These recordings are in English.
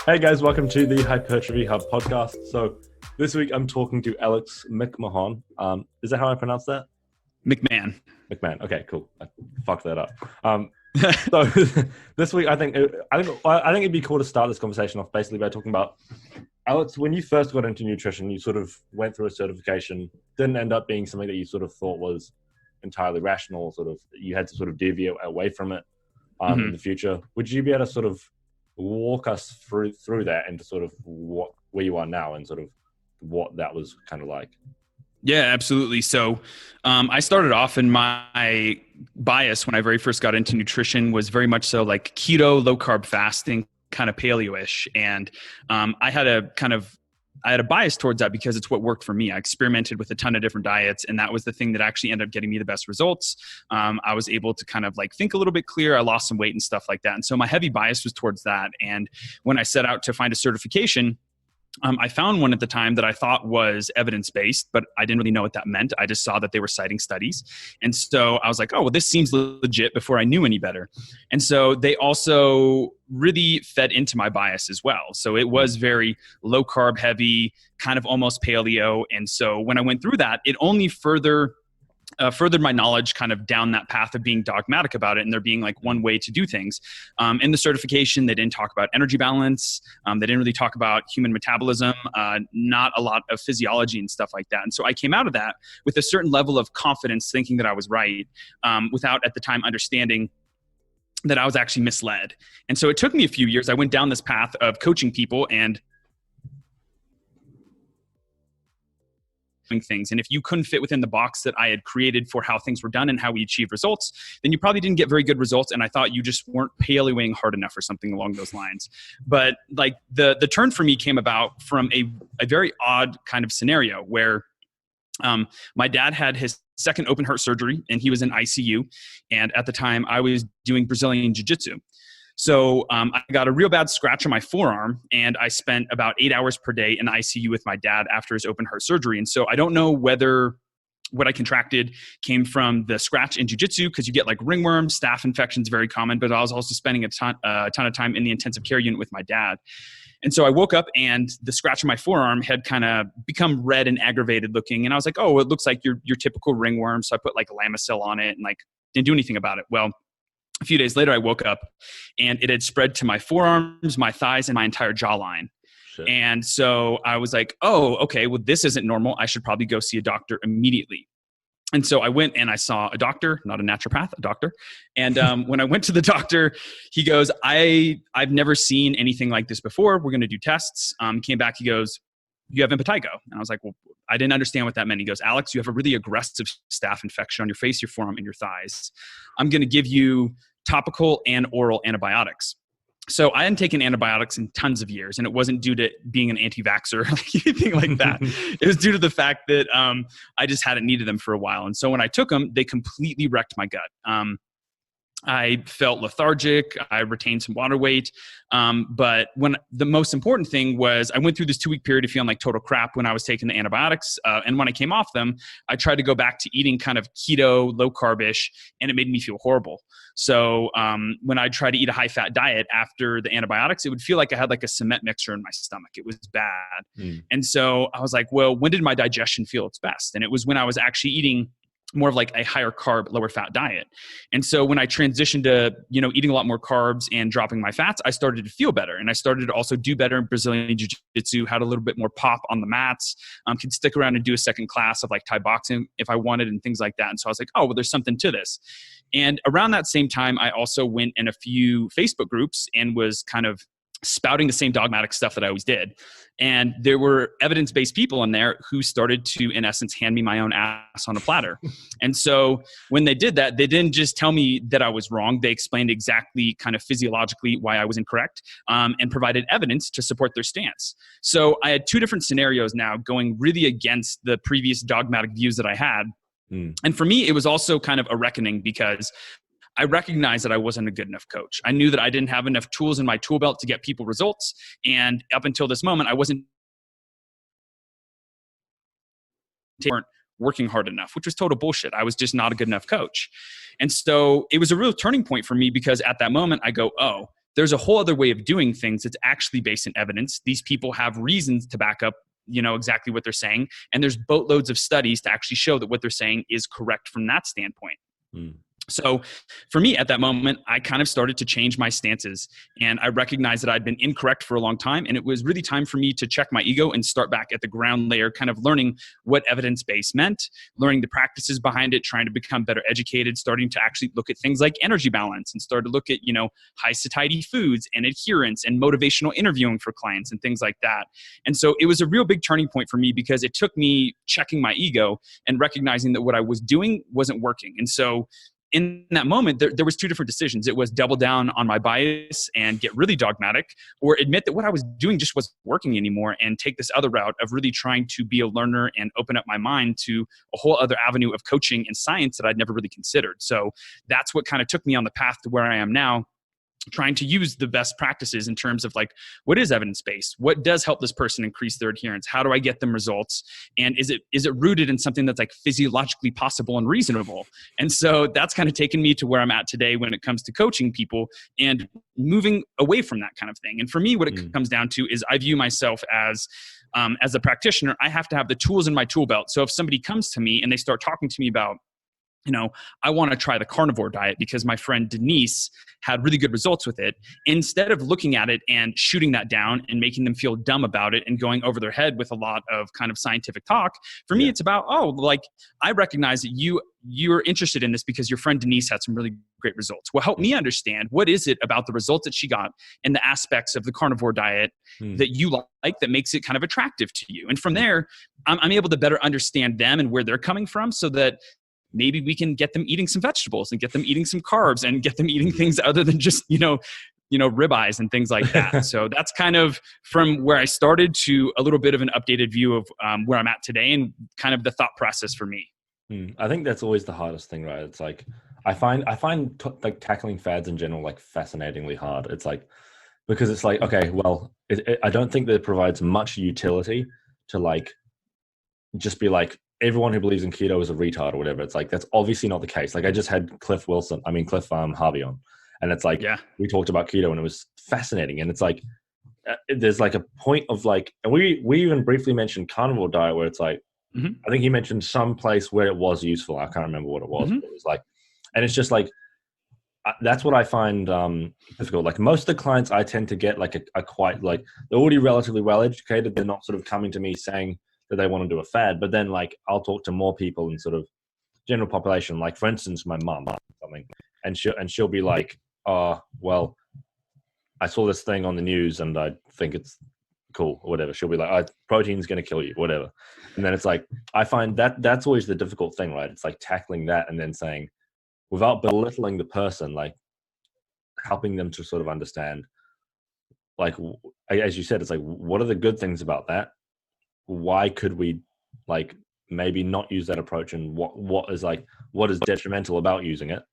Hey guys, welcome to the Hypertrophy Hub podcast. So this week I'm talking to Alex McMahon. Is that how I pronounce that? McMahon. McMahon. Okay, cool. I fucked that up. So this week I think it'd be cool to start this conversation off basically by talking about Alex. When you first got into nutrition, you sort of went through a certification, didn't end up being something that you sort of thought was entirely rational. Sort of, you had to sort of deviate away from it in the future. Would you be able to sort of walk us through that into sort of where you are now and sort of what that was kind of like? Yeah, absolutely. So I started off in my bias when I very first got into nutrition was very much so like keto, low carb fasting, kind of paleo-ish. And I had a bias towards that because it's what worked for me. I experimented with a ton of different diets, and that was the thing that actually ended up getting me the best results. I was able to kind of like think a little bit clearer. I lost some weight and stuff like that. And so my heavy bias was towards that. And when I set out to find a certification, I found one at the time that I thought was evidence-based, but I didn't really know what that meant. I just saw that they were citing studies. And so I was like, oh, well, this seems legit before I knew any better. And so they also really fed into my bias as well. So it was very low carb heavy, kind of almost paleo. And so when I went through that, it only furthered my knowledge kind of down that path of being dogmatic about it and there being like one way to do things. In the certification, they didn't talk about energy balance. They didn't really talk about human metabolism, not a lot of physiology and stuff like that. And so I came out of that with a certain level of confidence thinking that I was right, without at the time understanding that I was actually misled. And so it took me a few years. I went down this path of coaching people and things. And if you couldn't fit within the box that I had created for how things were done and how we achieved results, then you probably didn't get very good results. And I thought you just weren't paleoing hard enough or something along those lines. But like the turn for me came about from a very odd kind of scenario where my dad had his second open heart surgery and he was in ICU. And at the time I was doing Brazilian Jiu-Jitsu. So I got a real bad scratch on my forearm, and I spent about 8 hours per day in the ICU with my dad after his open heart surgery. And so I don't know whether what I contracted came from the scratch in jiu-jitsu, because you get like ringworm, staph infections, very common, but I was also spending a ton of time in the intensive care unit with my dad. And so I woke up and the scratch on my forearm had kind of become red and aggravated looking. And I was like, oh, it looks like your typical ringworm. So I put like Lamisil on it and like didn't do anything about it. Well, a few days later, I woke up and it had spread to my forearms, my thighs, and my entire jawline. Shit. And so I was like, oh, okay, well, this isn't normal. I should probably go see a doctor immediately. And so I went and I saw a doctor, not a naturopath, a doctor. And when I went to the doctor, he goes, I've never seen anything like this before. We're going to do tests. Came back, he goes, you have impetigo. And I was like, well, I didn't understand what that meant. He goes, Alex, you have a really aggressive staph infection on your face, your forearm, and your thighs. I'm going to give you topical and oral antibiotics. So I hadn't taken antibiotics in tons of years, and it wasn't due to being an anti-vaxxer or anything like that. It was due to the fact that I just hadn't needed them for a while. And so when I took them, they completely wrecked my gut. I felt lethargic. I retained some water weight. But when the most important thing was I went through this 2-week period of feeling like total crap when I was taking the antibiotics. And when I came off them, I tried to go back to eating kind of keto, low carb-ish, and it made me feel horrible. So when I tried to eat a high fat diet after the antibiotics, it would feel like I had like a cement mixture in my stomach. It was bad. And so I was like, well, when did my digestion feel its best? And it was when I was actually eating more of like a higher carb, lower fat diet. And so when I transitioned to, eating a lot more carbs and dropping my fats, I started to feel better. And I started to also do better in Brazilian Jiu-Jitsu, had a little bit more pop on the mats, could stick around and do a second class of like Thai boxing if I wanted and things like that. And so I was like, oh, well, there's something to this. And around that same time, I also went in a few Facebook groups and was kind of spouting the same dogmatic stuff that I always did. And there were evidence-based people in there who started to, in essence, hand me my own ass on a platter. And so when they did that, they didn't just tell me that I was wrong. They explained exactly kind of physiologically why I was incorrect, and provided evidence to support their stance. So I had 2 different scenarios now going really against the previous dogmatic views that I had. And for me, it was also kind of a reckoning because I recognized that I wasn't a good enough coach. I knew that I didn't have enough tools in my tool belt to get people results. And up until this moment, I wasn't working hard enough, which was total bullshit. I was just not a good enough coach. And so it was a real turning point for me because at that moment I go, oh, there's a whole other way of doing things that's actually based in evidence. These people have reasons to back up, exactly what they're saying. And there's boatloads of studies to actually show that what they're saying is correct from that standpoint. Mm. So for me at that moment, I kind of started to change my stances, and I recognized that I'd been incorrect for a long time. And it was really time for me to check my ego and start back at the ground layer, kind of learning what evidence-based meant, learning the practices behind it, trying to become better educated, starting to actually look at things like energy balance and start to look at, high satiety foods and adherence and motivational interviewing for clients and things like that. And so it was a real big turning point for me, because it took me checking my ego and recognizing that what I was doing wasn't working. And so in that moment, there was two different decisions. It was double down on my bias and get really dogmatic, or admit that what I was doing just wasn't working anymore and take this other route of really trying to be a learner and open up my mind to a whole other avenue of coaching and science that I'd never really considered. So that's what kind of took me on the path to where I am now, trying to use the best practices in terms of like, what is evidence-based? What does help this person increase their adherence? How do I get them results? And is it rooted in something that's like physiologically possible and reasonable? And so that's kind of taken me to where I'm at today when it comes to coaching people and moving away from that kind of thing. And for me, what it comes down to is I view myself as a practitioner, I have to have the tools in my tool belt. So if somebody comes to me and they start talking to me about, I want to try the carnivore diet because my friend Denise had really good results with it. Instead of looking at it and shooting that down and making them feel dumb about it and going over their head with a lot of kind of scientific talk, for me, it's about, I recognize that you're interested in this because your friend Denise had some really great results. Well, help me understand, what is it about the results that she got and the aspects of the carnivore diet that you like that makes it kind of attractive to you? And from there, I'm able to better understand them and where they're coming from, so that maybe we can get them eating some vegetables and get them eating some carbs and get them eating things other than just, ribeyes and things like that. So that's kind of from where I started to a little bit of an updated view of where I'm at today and kind of the thought process for me. I think that's always the hardest thing, right? It's like, I find like tackling fads in general, like fascinatingly hard. It's like, because it's like, okay, well, I don't think that it provides much utility to like, just be like, everyone who believes in keto is a retard or whatever. It's like, that's obviously not the case. Like, I just had Cliff Harvey on, and it's like, we talked about keto and it was fascinating. And it's like, there's like a point of like, and we even briefly mentioned carnivore diet, where it's like, I think he mentioned some place where it was useful. I can't remember what it was, but it was like, and it's just like, that's what I find difficult. Like, most of the clients I tend to get like are quite like, they're already relatively well educated. They're not sort of coming to me saying that they want to do a fad, but then like, I'll talk to more people in sort of general population. Like, for instance, my mum or something, and she'll be like, oh, well, I saw this thing on the news and I think it's cool or whatever. She'll be like, oh, protein's going to kill you, whatever. And then it's like, I find that's always the difficult thing, right? It's like tackling that and then saying, without belittling the person, like helping them to sort of understand, like, as you said, it's like, what are the good things about that? Why could we like maybe not use that approach, and what is detrimental about using it,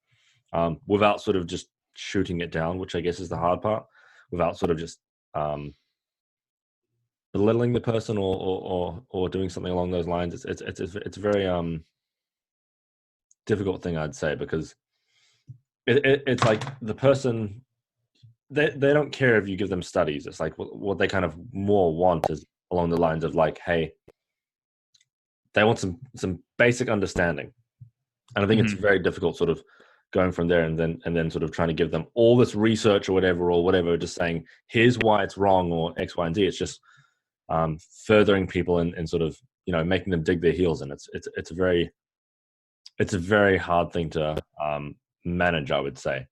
without sort of just shooting it down, which I guess is the hard part, without sort of just belittling the person or doing something along those lines. It's a very difficult thing, I'd say, because it's like the person, they don't care if you give them studies. It's like what they kind of more want is along the lines of like, hey, they want some basic understanding. And I think it's very difficult sort of going from there and then sort of trying to give them all this research or whatever, just saying, here's why it's wrong or X, Y, and Z. It's just furthering people and sort of, making them dig their heels in. It's a very hard thing to manage, I would say.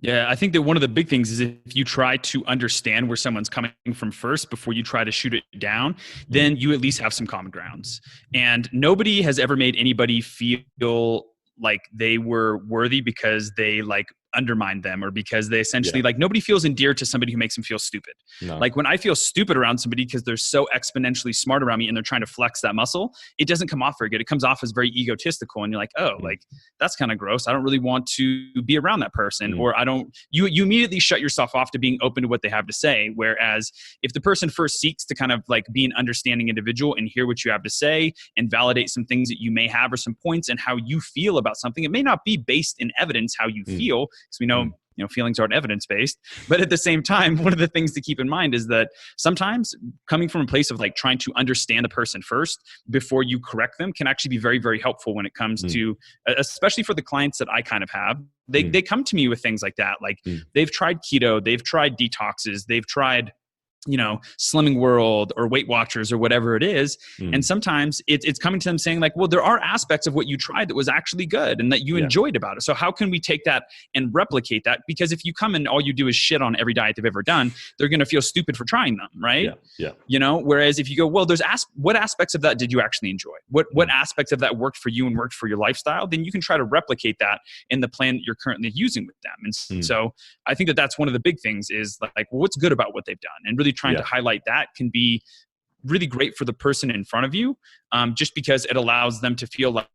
Yeah, I think that one of the big things is if you try to understand where someone's coming from first before you try to shoot it down, then you at least have some common grounds. And nobody has ever made anybody feel like they were worthy because they like undermined them, or because they essentially like, nobody feels endeared to somebody who makes them feel stupid. No. Like when I feel stupid around somebody because they're so exponentially smart around me and they're trying to flex that muscle, it doesn't come off very good. It comes off as very egotistical, and you're like, oh, like that's kind of gross. I don't really want to be around that person. Or you immediately shut yourself off to being open to what they have to say. Whereas if the person first seeks to kind of like be an understanding individual and hear what you have to say and validate some things that you may have or some points and how you feel about something, it may not be based in evidence how you feel. Because we know feelings aren't evidence-based. But at the same time, one of the things to keep in mind is that sometimes coming from a place of like trying to understand a person first before you correct them can actually be very, very helpful when it comes to, especially for the clients that I kind of have. They come to me with things like that. Like they've tried keto, they've tried detoxes, they've tried Slimming World or Weight Watchers or whatever it is. And sometimes it's coming to them saying like, well, there are aspects of what you tried that was actually good and that you enjoyed about it. So how can we take that and replicate that? Because if you come and all you do is shit on every diet they've ever done, they're going to feel stupid for trying them. Right. Whereas if you go, well, what aspects of that did you actually enjoy? What aspects of that worked for you and worked for your lifestyle? Then you can try to replicate that in the plan that you're currently using with them. And so I think that that's one of the big things is like, well, what's good about what they've done, and really trying to highlight that can be really great for the person in front of you, just because it allows them to feel like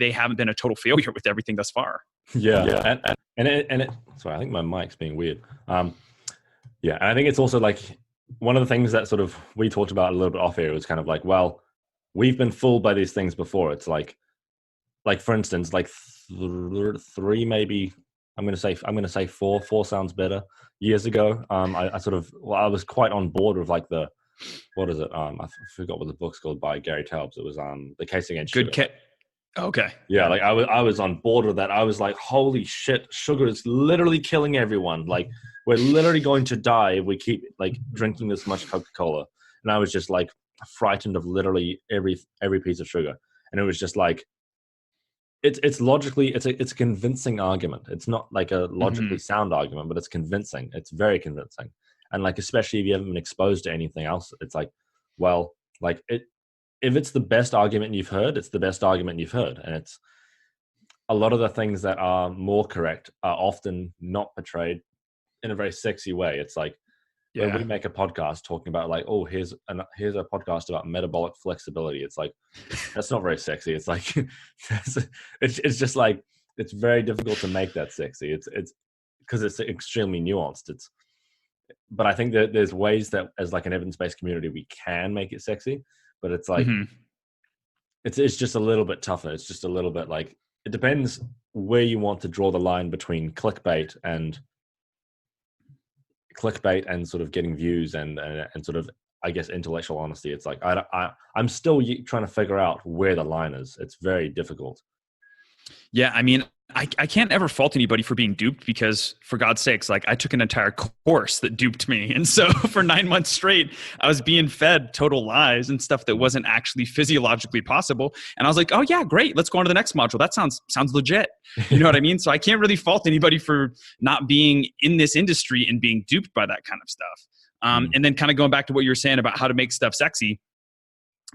they haven't been a total failure with everything thus far. And it sorry, I think my mic's being weird. And I think it's also like one of the things that sort of we talked about a little bit off air was kind of like, well, we've been fooled by these things before. It's like for instance, like three, maybe I'm going to say four. Four sounds better. Years ago, I was quite on board with like what is it? I forgot what the book's called by Gary Taubes. It was The Case Against Sugar. Okay. Yeah, like I was on board with that. I was like, holy shit, sugar is literally killing everyone. Like we're literally going to die if we keep like drinking this much Coca-Cola. And I was just like frightened of literally every piece of sugar. And it was just like, it's logically, it's a convincing argument. It's not like a logically sound argument, but it's convincing. It's very convincing. And like, especially if you haven't been exposed to anything else, it's like, well, like if it's the best argument you've heard, it's the best argument you've heard. And it's a lot of the things that are more correct are often not portrayed in a very sexy way. It's like, when we make a podcast talking about like, oh, here's a podcast about metabolic flexibility. It's like, that's not very sexy. It's like, it's just like, it's very difficult to make that sexy. It's because it's extremely nuanced. But I think that there's ways that as like an evidence-based community, we can make it sexy, but it's like, it's just a little bit tougher. It's just a little bit like, it depends where you want to draw the line between clickbait and sort of getting views and sort of, I guess, intellectual honesty. It's like I'm still trying to figure out where the line is. It's very difficult. Yeah, I mean, I can't ever fault anybody for being duped, because for God's sakes, like I took an entire course that duped me. And so for 9 months straight, I was being fed total lies and stuff that wasn't actually physiologically possible. And I was like, oh yeah, great. Let's go on to the next module. That sounds legit. You know what I mean? So I can't really fault anybody for not being in this industry and being duped by that kind of stuff. And then kind of going back to what you were saying about how to make stuff sexy.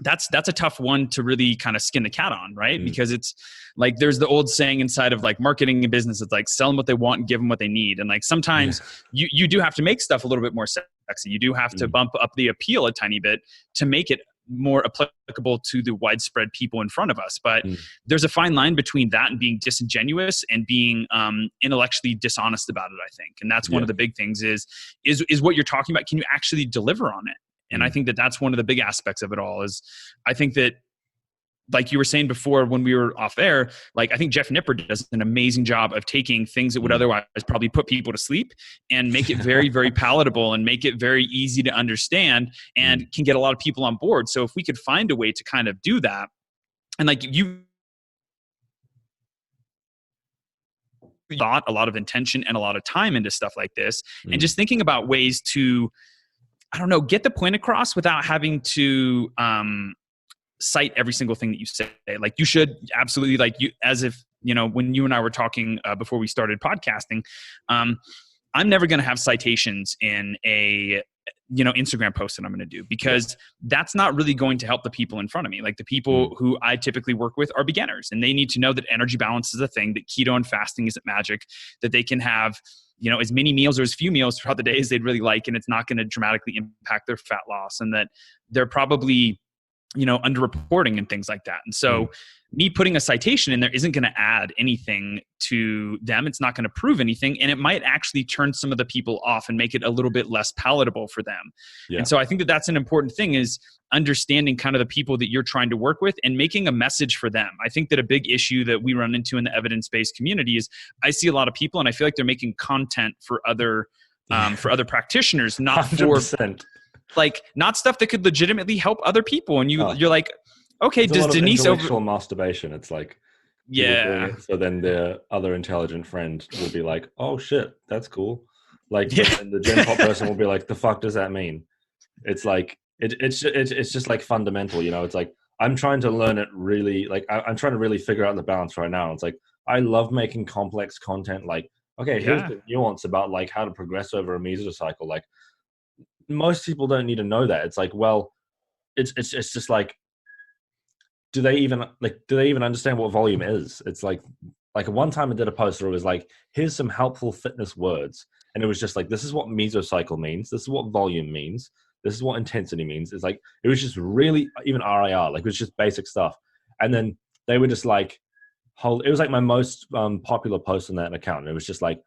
That's a tough one to really kind of skin the cat on, right? Because it's like, there's the old saying inside of like marketing and business, it's like sell them what they want and give them what they need. And like sometimes you do have to make stuff a little bit more sexy. You do have to bump up the appeal a tiny bit to make it more applicable to the widespread people in front of us. But there's a fine line between that and being disingenuous and being intellectually dishonest about it, I think. And that's one of the big things is what you're talking about. Can you actually deliver on it? And I think that that's one of the big aspects of it all. Is I think that, like you were saying before when we were off air, like I think Jeff Nipper does an amazing job of taking things that would otherwise probably put people to sleep and make it very, very palatable and make it very easy to understand and can get a lot of people on board. So if we could find a way to kind of do that, and like you thought a lot of intention and a lot of time into stuff like this, and just thinking about ways to, I don't know, get the point across without having to cite every single thing that you say. Like you should absolutely, like you, as if, you know, when you and I were talking before we started podcasting, I'm never going to have citations in a, you know, Instagram post that I'm going to do, because that's not really going to help the people in front of me. Like the people who I typically work with are beginners, and they need to know that energy balance is a thing, that keto and fasting isn't magic, that they can have, you know, as many meals or as few meals throughout the day as they'd really like, and it's not going to dramatically impact their fat loss, and that they're probably underreporting and things like that. And so me putting a citation in there isn't going to add anything to them. It's not going to prove anything. And it might actually turn some of the people off and make it a little bit less palatable for them. Yeah. And so I think that that's an important thing, is understanding kind of the people that you're trying to work with and making a message for them. I think that a big issue that we run into in the evidence-based community is I see a lot of people and I feel like they're making content for other practitioners, not 100%. for not stuff that could legitimately help other people. And you're like, okay, it's does Denise intellectual masturbation? It's like, yeah. So then the other intelligent friend will be like, "Oh shit, that's cool." Like, and the Gen Pop person will be like, "The fuck does that mean?" It's like it's just like fundamental, It's like I'm trying to learn it really. Like I'm trying to really figure out the balance right now. It's like I love making complex content. Like, okay, here's the nuance about like how to progress over a mesocycle. Like most people don't need to know that. It's like, well, it's just like, do they even understand what volume is? It's like one time I did a post where it was like, here's some helpful fitness words. And it was just like, this is what mesocycle means. This is what volume means. This is what intensity means. It's like, it was just really, even RIR, like it was just basic stuff. And then they were just like, it was like my most popular post on that account. And it was just like,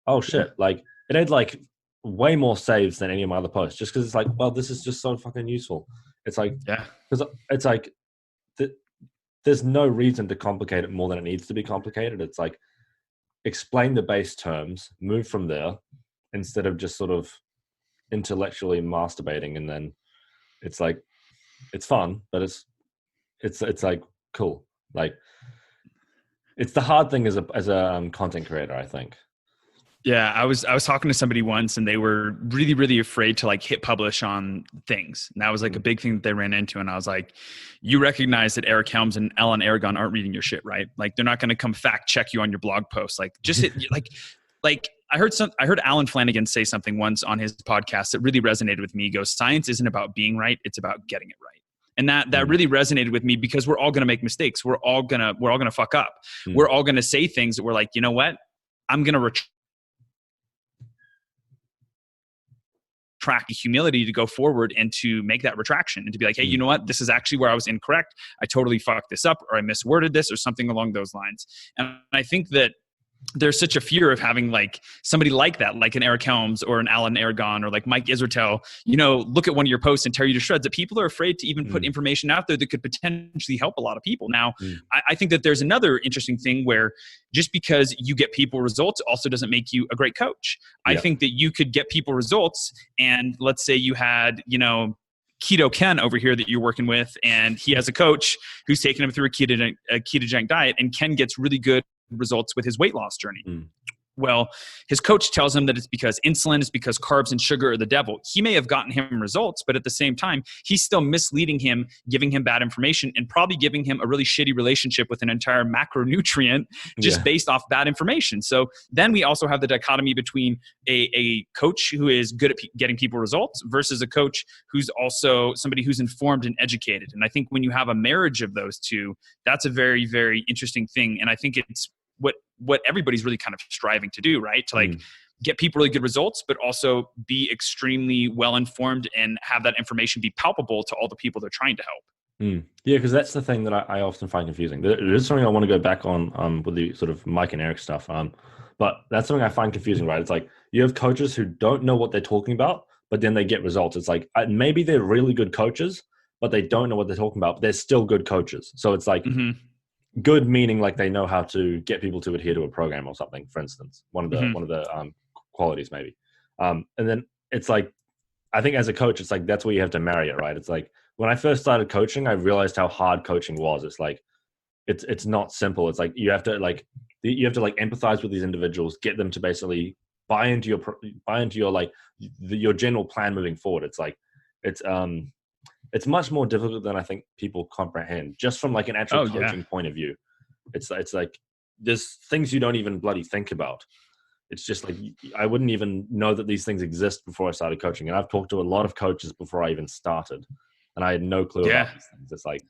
oh shit. Like it had like way more saves than any of my other posts, just because it's like, well, this is just so fucking useful. It's like, because it's like, there's no reason to complicate it more than it needs to be complicated. It's like, explain the base terms, move from there, instead of just sort of intellectually masturbating. And then it's like, it's fun, but it's like cool. Like it's the hard thing as a content creator, I think. Yeah, I was talking to somebody once and they were really, really afraid to like hit publish on things. And that was like a big thing that they ran into. And I was like, you recognize that Eric Helms and Alan Aragon aren't reading your shit, right? Like they're not going to come fact check you on your blog post. Like just hit, like I heard Alan Flanagan say something once on his podcast that really resonated with me. He goes, science isn't about being right. It's about getting it right. And that really resonated with me because we're all going to make mistakes. We're all going to fuck up. We're all going to say things that we're like, you know what? I'm going to retract the humility to go forward and to make that retraction and to be like, hey, you know what? This is actually where I was incorrect. I totally fucked this up, or I misworded this, or something along those lines. And I think that there's such a fear of having like somebody like that, like an Eric Helms or an Alan Aragon or like Mike Israetel, look at one of your posts and tear you to shreds, that people are afraid to even put information out there that could potentially help a lot of people. Now, I think that there's another interesting thing where just because you get people results also doesn't make you a great coach. I think that you could get people results, and let's say you had, Keto Ken over here that you're working with, and he has a coach who's taking him through a ketogenic diet, and Ken gets really good results with his weight loss journey. Well, his coach tells him that it's because insulin, is because carbs and sugar are the devil. He may have gotten him results, but at the same time, he's still misleading him, giving him bad information, and probably giving him a really shitty relationship with an entire macronutrient just based off bad information. So then we also have the dichotomy between a coach who is good at getting people results versus a coach who's also somebody who's informed and educated. And I think when you have a marriage of those two, that's a very, very interesting thing. And I think it's what everybody's really kind of striving to do, right? To like get people really good results, but also be extremely well-informed and have that information be palpable to all the people they're trying to help. Yeah, because that's the thing that I often find confusing. There is something I want to go back on with the sort of Mike and Eric stuff. But that's something I find confusing, right? It's like you have coaches who don't know what they're talking about, but then they get results. It's like maybe they're really good coaches, but they don't know what they're talking about, but they're still good coaches. So it's like, good meaning like they know how to get people to adhere to a program or something, for instance, one of the qualities maybe. And then it's like, I think as a coach, it's like, that's where you have to marry it, right? It's like when I first started coaching, I realized how hard coaching was. It's like, it's not simple. It's like, you have to empathize with these individuals, get them to basically buy into your like your general plan moving forward. It's like, it's much more difficult than I think people comprehend, just from like an actual coaching point of view. It's like there's things you don't even bloody think about. It's just like I wouldn't even know that these things exist before I started coaching. And I've talked to a lot of coaches before I even started, and I had no clue about these things. It's like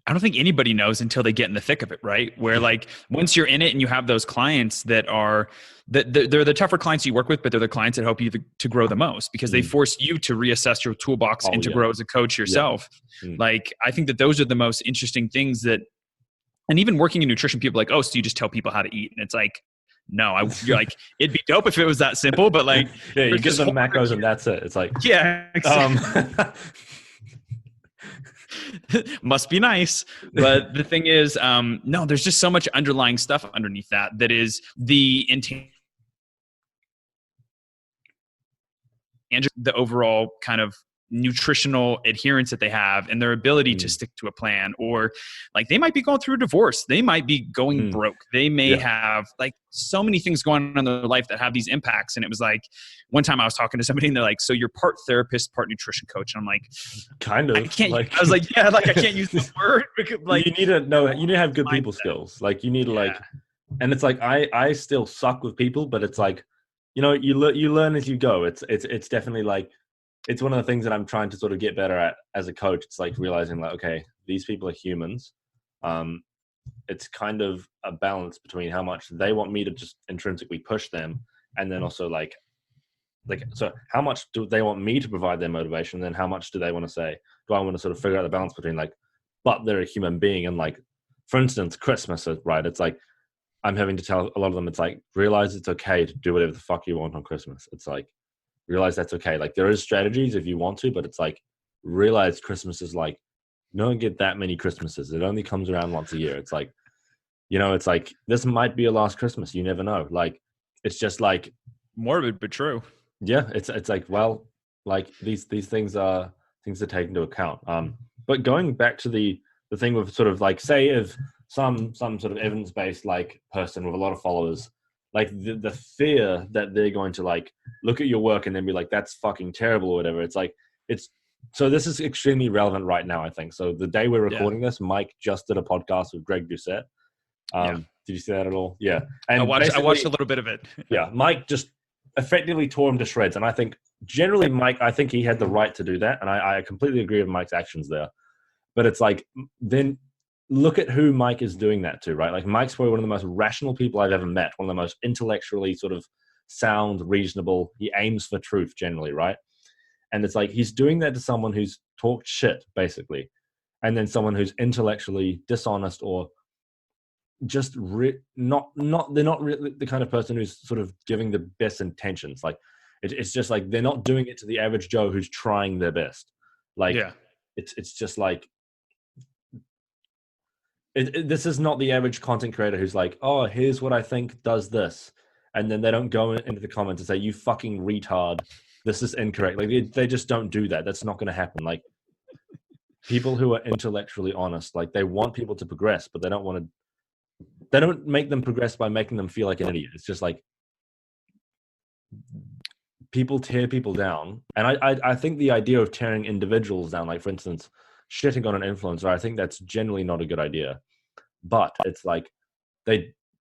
I don't think anybody knows until they get in the thick of it, right? Where like once you're in it and you have those clients that are they're the tougher clients you work with, but they're the clients that help you to grow the most because they force you to reassess your toolbox and to grow as a coach yourself. Like I think that those are the most interesting things that, and even working in nutrition, people are like, oh, so you just tell people how to eat, and it's like, no, you're like, it'd be dope if it was that simple, but like, yeah, you give them macros and that's it. It's like, yeah, exactly. Must be nice. But the thing is, no, there's just so much underlying stuff underneath that is the intent and the overall kind of nutritional adherence that they have and their ability to stick to a plan. Or like they might be going through a divorce, they might be going broke, they may have like so many things going on in their life that have these impacts. And it was like one time I was talking to somebody and they're like, so you're part therapist, part nutrition coach. And I'm like, kind of. I can't. Like, I was like, yeah, like I can't use this word because like you need to know, you need to have good people skills. Like you need to like, and it's like I still suck with people, but it's like, you know, you learn as you go. It's definitely like, it's one of the things that I'm trying to sort of get better at as a coach. It's like realizing like, okay, these people are humans. It's kind of a balance between how much they want me to just intrinsically push them, and then also like, so how much do they want me to provide their motivation? And then how much do they want to say, do I want to sort of figure out the balance between like, but they're a human being. And like, for instance, Christmas, right? It's like, I'm having to tell a lot of them, it's like, realize it's okay to do whatever the fuck you want on Christmas. It's like, realize that's okay. Like there is strategies if you want to, but it's like, realize Christmas is like, don't get that many Christmases. It only comes around once a year. It's like, you know, it's like, this might be your last Christmas. You never know. Like, it's just like morbid, but true. Yeah. It's like, well, like these things are things to take into account. But going back to the thing with sort of like, say if some sort of evidence-based like person with a lot of followers, like the fear that they're going to like look at your work and then be like, that's fucking terrible or whatever. It's like, so this is extremely relevant right now, I think. So the day we're recording this, Mike just did a podcast with Greg Doucette. Did you see that at all? Yeah. And I watched a little bit of it. Yeah. Mike just effectively tore him to shreds. And I think generally Mike, I think he had the right to do that. And I completely agree with Mike's actions there. But it's like, then look at who Mike is doing that to, right? Like Mike's probably one of the most rational people I've ever met, one of the most intellectually sort of sound, reasonable. He aims for truth generally, right? And it's like he's doing that to someone who's talked shit, basically, and then someone who's intellectually dishonest or just not they're not really the kind of person who's sort of giving the best intentions. Like it's just like they're not doing it to the average Joe who's trying their best. Like it's just like. This is not the average content creator who's like, oh, here's what I think does this. And then they don't go into the comments and say, you fucking retard. This is incorrect. Like they just don't do that. That's not going to happen. Like people who are intellectually honest, like they want people to progress, but they don't make them progress by making them feel like an idiot. It's just like people tear people down. And I think the idea of tearing individuals down, like for instance, shitting on an influencer, I think that's generally not a good idea. But it's like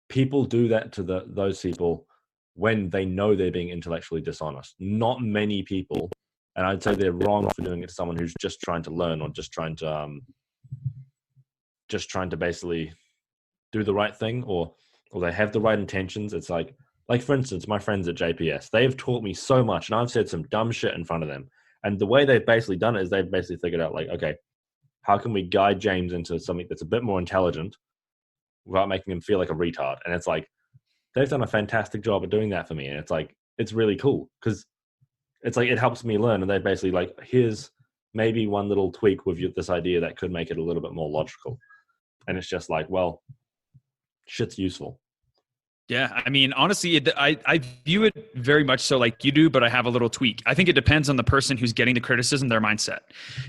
people do that to those people when they know they're being intellectually dishonest. Not many people, and I'd say they're wrong for doing it to someone who's just trying to learn or just trying to basically do the right thing or they have the right intentions. It's like for instance, my friends at JPS, they've taught me so much, and I've said some dumb shit in front of them. And the way they've basically done it is they've basically figured out like, okay, how can we guide James into something that's a bit more intelligent without making him feel like a retard? And it's like, they've done a fantastic job at doing that for me. And it's like, it's really cool because it's like, it helps me learn. And they basically like, here's maybe one little tweak with this idea that could make it a little bit more logical. And it's just like, well, shit's useful. Yeah, I mean, honestly, I view it very much so like you do, but I have a little tweak. I think it depends on the person who's getting the criticism, their mindset.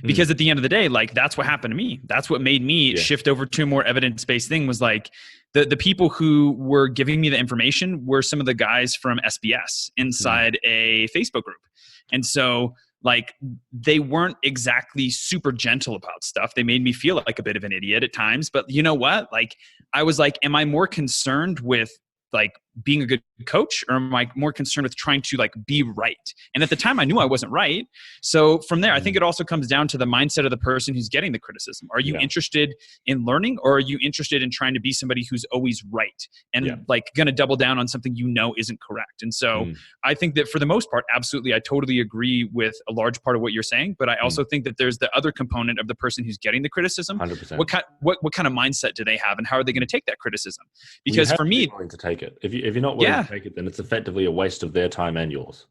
Because at the end of the day, like that's what happened to me. That's what made me shift over to a more evidence-based thing was like the people who were giving me the information were some of the guys from SBS inside a Facebook group. And so like they weren't exactly super gentle about stuff. They made me feel like a bit of an idiot at times. But you know what? Like I was like, am I more concerned with like being a good coach, or am I more concerned with trying to like be right? And at the time I knew I wasn't right. So from there, I think it also comes down to the mindset of the person who's getting the criticism. Are you interested in learning, or are you interested in trying to be somebody who's always right and like going to double down on something you know isn't correct? And so I think that for the most part, absolutely, I totally agree with a large part of what you're saying, but I also think that there's the other component of the person who's getting the criticism. 100%. What kind of mindset do they have, and how are they going to take that criticism? Because for me, willing to take it. If you're not willing to take it, then it's effectively a waste of their time and yours.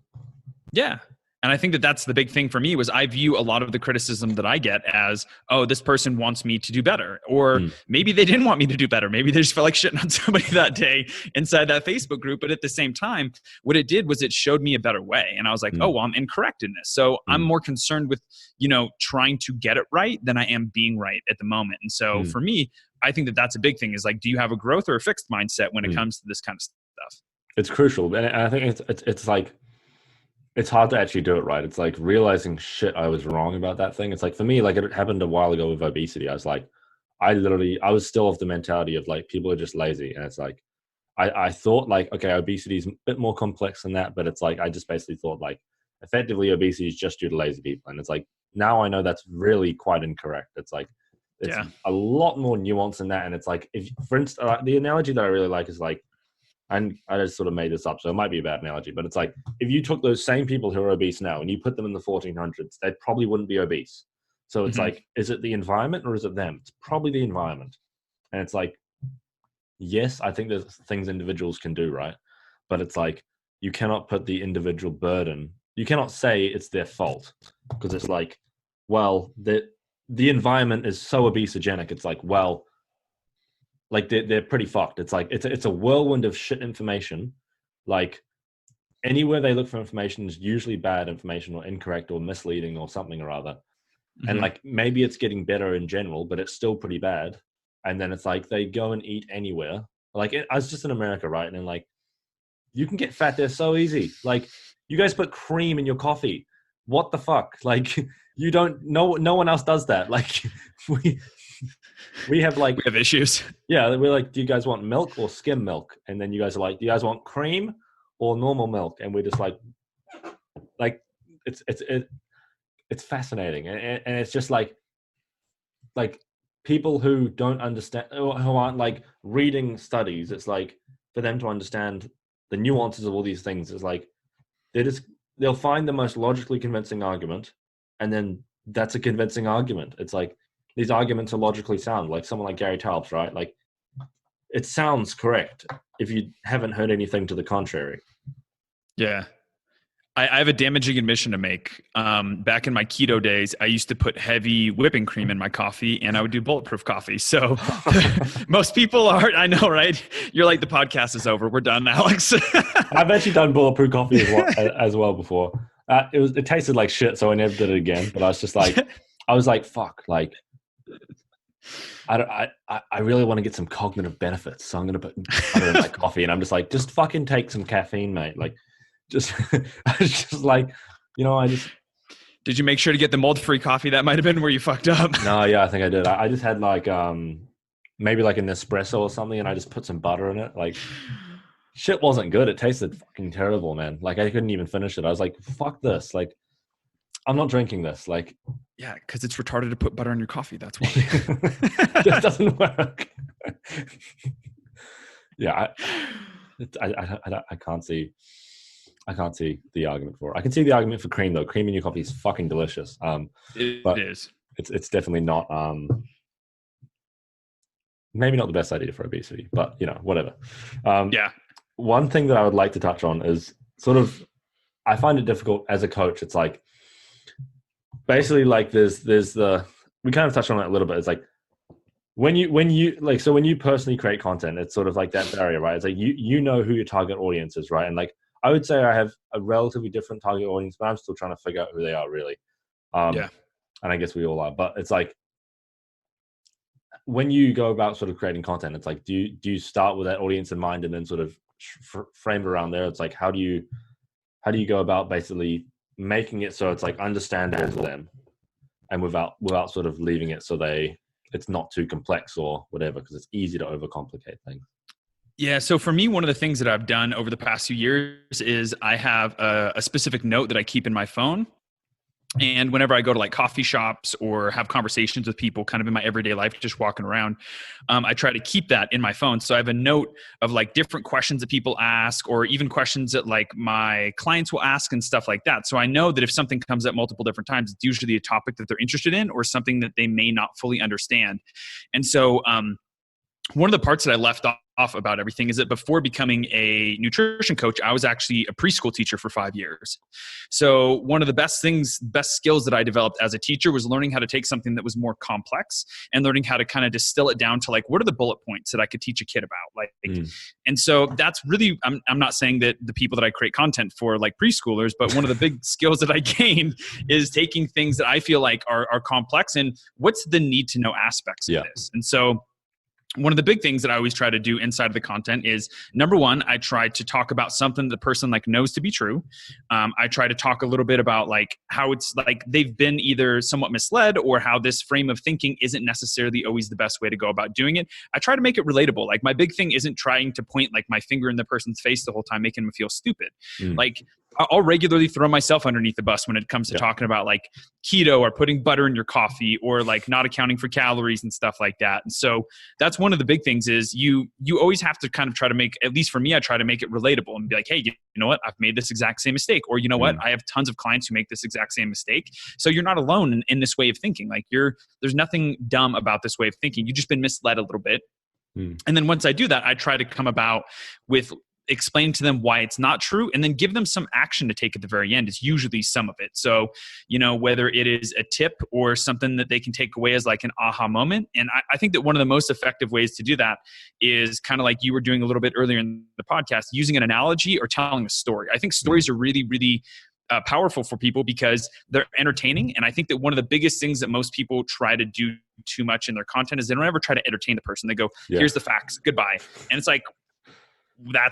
Yeah. And I think that that's the big thing for me was I view a lot of the criticism that I get as, oh, this person wants me to do better. Or maybe they didn't want me to do better. Maybe they just felt like shitting on somebody that day inside that Facebook group. But at the same time, what it did was it showed me a better way. And I was like, oh, well, I'm incorrect in this. So I'm more concerned with, trying to get it right than I am being right at the moment. And so for me, I think that that's a big thing is like, do you have a growth or a fixed mindset when it comes to this kind of stuff? It's crucial. And I think it's like, it's hard to actually do it right. It's like realizing shit, I was wrong about that thing. It's like for me, like it happened a while ago with obesity. I was like, I was still of the mentality of like, people are just lazy. And it's like, I thought like, okay, obesity is a bit more complex than that. But it's like, I just basically thought like, effectively obesity is just due to lazy people. And it's like, now I know that's really quite incorrect. It's like, it's a lot more nuance than that. And it's like, if, for instance, the analogy that I really like is like, and I just sort of made this up, so it might be a bad analogy, but it's like, if you took those same people who are obese now and you put them in the 1400s, they probably wouldn't be obese. So it's like, is it the environment or is it them? It's probably the environment. And it's like, yes, I think there's things individuals can do, right? But it's like, you cannot put the individual burden. You cannot say it's their fault because it's like, well, the environment is so obesogenic. It's like, well, like they're pretty fucked. It's like it's a whirlwind of shit information. Like anywhere they look for information is usually bad information or incorrect or misleading or something or other. And like maybe it's getting better in general, but it's still pretty bad. And then it's like they go and eat anywhere. Like I was just in America, right? And then like you can get fat there so easy. Like you guys put cream in your coffee. What the fuck? Like you don't. No one else does that. Like we have issues. Yeah, we're like, do you guys want milk or skim milk? And then you guys are like, do you guys want cream or normal milk? And we're just like it's fascinating, and it's just like people who don't understand, who aren't like reading studies. It's like for them to understand the nuances of all these things. It's like they'll find the most logically convincing argument, and then that's a convincing argument. It's like these arguments are logically sound, like someone like Gary Taubes, right? Like it sounds correct if you haven't heard anything to the contrary. Yeah. I have a damaging admission to make. Back in my keto days, I used to put heavy whipping cream in my coffee, and I would do bulletproof coffee. So most people are, I know, right? You're like, the podcast is over. We're done, Alex. I've actually done bulletproof coffee as well before. It tasted like shit, so I never did it again. But I was like, fuck, like, I really want to get some cognitive benefits, so I'm going to put butter in my coffee, and I'm just like, just fucking take some caffeine, mate. Like, I was just like, Did you make sure to get the mold-free coffee? That might have been where you fucked up. No, yeah, I think I did. I just had like maybe like an espresso or something, and I just put some butter in it. Like, shit wasn't good. It tasted fucking terrible, man. Like, I couldn't even finish it. I was like, fuck this. Like, I'm not drinking this. Like, yeah, because it's retarded to put butter on your coffee. That's why. It doesn't work. Yeah, I can't see. I can't see the argument for it. I can see the argument for cream though. Cream in your coffee is fucking delicious. It is. It's definitely not. Maybe not the best idea for obesity, but whatever. Yeah. One thing that I would like to touch on is sort of, I find it difficult as a coach. It's like basically like there's we kind of touched on it a little bit. It's like when you personally create content, it's sort of like that barrier, right? It's like you know who your target audience is, right? And like I would say I have a relatively different target audience, but I'm still trying to figure out who they are really. Yeah. And I guess we all are. But it's like when you go about sort of creating content, it's like do you start with that audience in mind and then sort of frame it around there? It's like how do you go about basically making it so it's like understandable to them, and without sort of leaving it so it's not too complex or whatever, because it's easy to overcomplicate things. Yeah. So for me, one of the things that I've done over the past few years is I have a specific note that I keep in my phone. And whenever I go to like coffee shops or have conversations with people kind of in my everyday life, just walking around, I try to keep that in my phone. So I have a note of like different questions that people ask, or even questions that like my clients will ask and stuff like that. So I know that if something comes up multiple different times, it's usually a topic that they're interested in or something that they may not fully understand. And so, one of the parts that I left off about everything is that before becoming a nutrition coach, I was actually a preschool teacher for 5 years. So one of the best skills that I developed as a teacher was learning how to take something that was more complex and learning how to kind of distill it down to like, what are the bullet points that I could teach a kid about? And so that's really, I'm not saying that the people that I create content for like preschoolers, but one of the big skills that I gained is taking things that I feel like are complex and what's the need to know aspects of this. And so one of the big things that I always try to do inside of the content is, number one, I try to talk about something the person like knows to be true. I try to talk a little bit about like how it's like they've been either somewhat misled or how this frame of thinking isn't necessarily always the best way to go about doing it. I try to make it relatable. Like my big thing isn't trying to point like my finger in the person's face the whole time, making them feel stupid. Like I'll regularly throw myself underneath the bus when it comes to talking about like keto or putting butter in your coffee or like not accounting for calories and stuff like that. And so that's one of the big things is you always have to kind of try to make, at least for me, I try to make it relatable and be like, hey, you know what? I've made this exact same mistake. Or you know what? I have tons of clients who make this exact same mistake. So you're not alone in this way of thinking. Like there's nothing dumb about this way of thinking. You've just been misled a little bit. And then once I do that, I try to come about with explain to them why it's not true and then give them some action to take at the very end is usually some of it. So, you know, whether it is a tip or something that they can take away as like an aha moment. And I think that one of the most effective ways to do that is kind of like you were doing a little bit earlier in the podcast, using an analogy or telling a story. I think stories are really, really powerful for people because they're entertaining. And I think that one of the biggest things that most people try to do too much in their content is they don't ever try to entertain the person. They go, here's the facts, goodbye. And it's like, I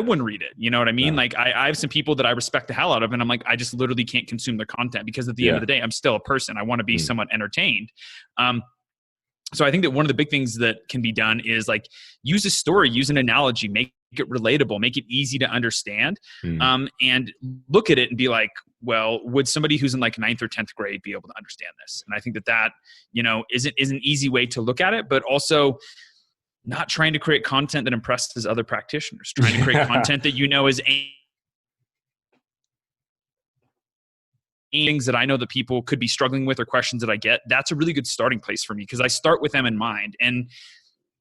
wouldn't read it. You know what I mean? Like I have some people that I respect the hell out of and I'm like, I just literally can't consume their content because at the end of the day, I'm still a person. I want to be somewhat entertained. So I think that one of the big things that can be done is like use a story, use an analogy, make it relatable, make it easy to understand, and look at it and be like, well, would somebody who's in like 9th or 10th grade be able to understand this? And I think that, you know, is an easy way to look at it, but also not trying to create content that impresses other practitioners, trying to create content that you know is things that I know that people could be struggling with or questions that I get. That's a really good starting place for me because I start with them in mind. And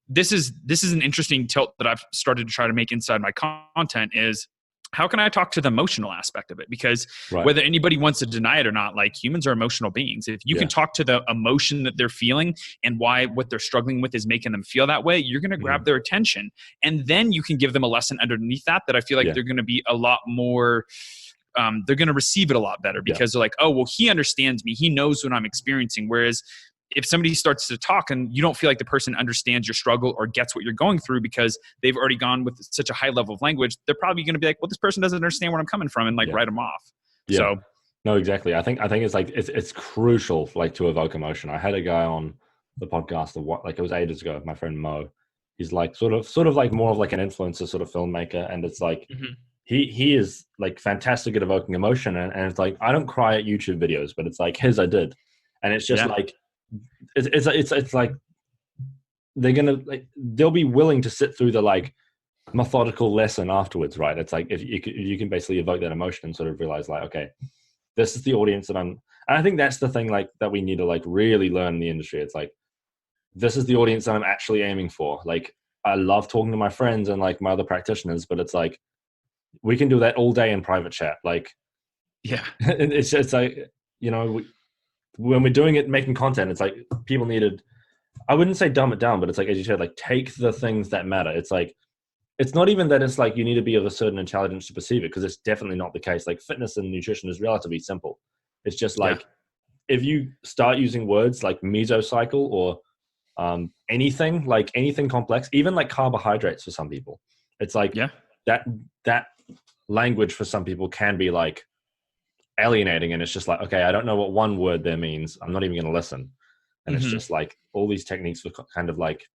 this is an interesting tilt that I've started to try to make inside my content is how can I talk to the emotional aspect of it? Because whether anybody wants to deny it or not, like humans are emotional beings. If you can talk to the emotion that they're feeling and why what they're struggling with is making them feel that way, you're going to grab their attention. And then you can give them a lesson underneath that I feel like they're going to be a lot more, they're going to receive it a lot better because they're like, oh, well, he understands me. He knows what I'm experiencing. Whereas if somebody starts to talk and you don't feel like the person understands your struggle or gets what you're going through because they've already gone with such a high level of language, they're probably going to be like, well, this person doesn't understand where I'm coming from and like write them off. So no, exactly. I think it's like, it's crucial like to evoke emotion. I had a guy on the podcast like it was ages ago, my friend Mo. He's like sort of like more of like an influencer sort of filmmaker. And it's like, he is like fantastic at evoking emotion. And it's like, I don't cry at YouTube videos, but it's like I did. And it's just like, it's like they'll be willing to sit through the like methodical lesson afterwards, right? It's like if you can basically evoke that emotion and sort of realize like, okay, this is the audience that and I think that's the thing like that we need to like really learn in the industry. It's like this is the audience that I'm actually aiming for. Like I love talking to my friends and like my other practitioners, but it's like we can do that all day in private chat. Like it's just like, you know, when we're doing it, making content, it's like people needed, I wouldn't say dumb it down, but it's like, as you said, like take the things that matter. It's like, it's not even that it's like you need to be of a certain intelligence to perceive it, because it's definitely not the case. Like fitness and nutrition is relatively simple. It's just like, if you start using words like mesocycle or anything complex, even like carbohydrates for some people, it's like that language for some people can be like alienating, and it's just like, okay, I don't know what one word there means, I'm not even going to listen. And it's just like all these techniques for kind of like